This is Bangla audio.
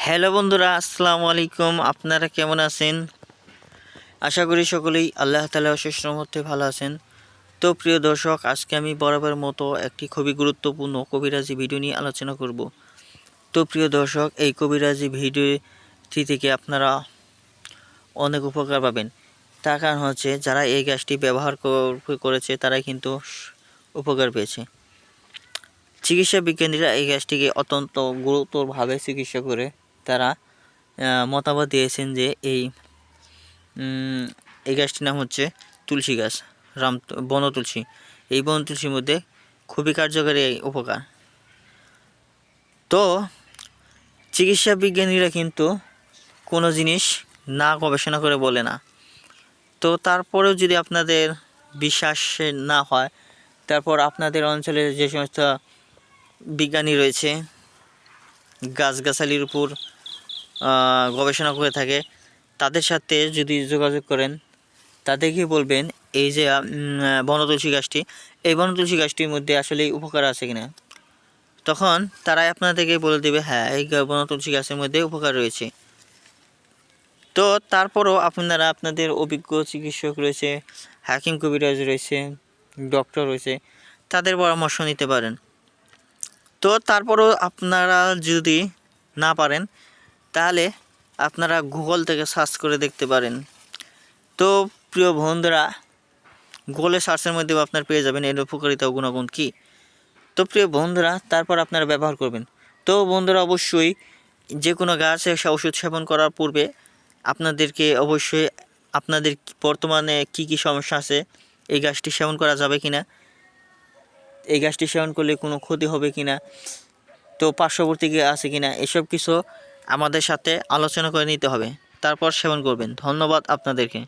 হ্যালো বন্ধুরা, আসসালামু আলাইকুম। আপনারা কেমন আছেন? আশা করি সকলেই আল্লাহ তাআলার অশেষ রহমতে ভালো আছেন। তো প্রিয় দর্শক, আজকে আমি বরাবর মতো একটি খুবই গুরুত্বপূর্ণ কবিরাজি ভিডিও নিয়ে আলোচনা করব। তো প্রিয় দর্শক, এই কবিরাজি ভিডিওটি থেকে আপনারা অনেক উপকার পাবেন। তার কারণ হচ্ছে, যারা এই গাছটি ব্যবহার করেছে তারাই কিন্তু উপকার পেয়েছে। চিকিৎসা বিজ্ঞানীরা এই গাছটিকে অত্যন্ত গুরুতরভাবে চিকিৎসা করে তারা মতামত দিয়েছেন যে এই গাছটির নাম হচ্ছে তুলসী গাছ, বন তুলসী। এই বন তুলসীর মধ্যে খুবই কার্যকারী উপকার। তো চিকিৎসা বিজ্ঞানীরা কিন্তু কোনো জিনিস না গবেষণা করে বলে না। তো তারপরেও যদি আপনাদের বিশ্বাস না হয়, তারপর আপনাদের অঞ্চলে যে সমস্ত বিজ্ঞানী রয়েছে গাছগাছালির উপর গবেষণা করে থাকে, তাদের সাথে যদি যোগাযোগ করেন, তাদেরকে বলবেন এই যে বনতুলসী গাছটি, এই বনতুলসী গাছটির মধ্যে আসলে উপকার আছে কিনা, তখন তারাই আপনাদেরকে বলে দেবে হ্যাঁ, এই বনতুলসী গাছের মধ্যে উপকার রয়েছে। তো তারপরও আপনারা আপনাদের অভিজ্ঞ চিকিৎসক রয়েছে, হাকিম কবিরাজ রয়েছে, ডক্টর রয়েছে, তাদের পরামর্শ নিতে পারেন। তো তারপরও আপনারা যদি না পারেন, তাহলে আপনারা গুগল থেকে সার্চ করে দেখতে পারেন। তো প্রিয় বন্ধুরা, গুগলে সার্চের মধ্যেও আপনার পেয়ে যাবেন এর উপকারিতা ও গুণাগুণ কী। তো প্রিয় বন্ধুরা, তারপর আপনারা ব্যবহার করবেন। তো বন্ধুরা, অবশ্যই যে কোনো গাছ ওষুধ সেবন করার পূর্বে আপনাদেরকে অবশ্যই আপনাদের বর্তমানে কি কি সমস্যা আছে, এই গাছটি সেবন করা যাবে কিনা, এই গাছটি সেবন করলে কোনো ক্ষতি হবে কিনা, তো পার্শ্ববর্তী আছে কিনা, এসব কিছু আমাদের সাথে আলোচনা করে নিতে হবে, তারপর সেবন করবেন। ধন্যবাদ আপনাদেরকে।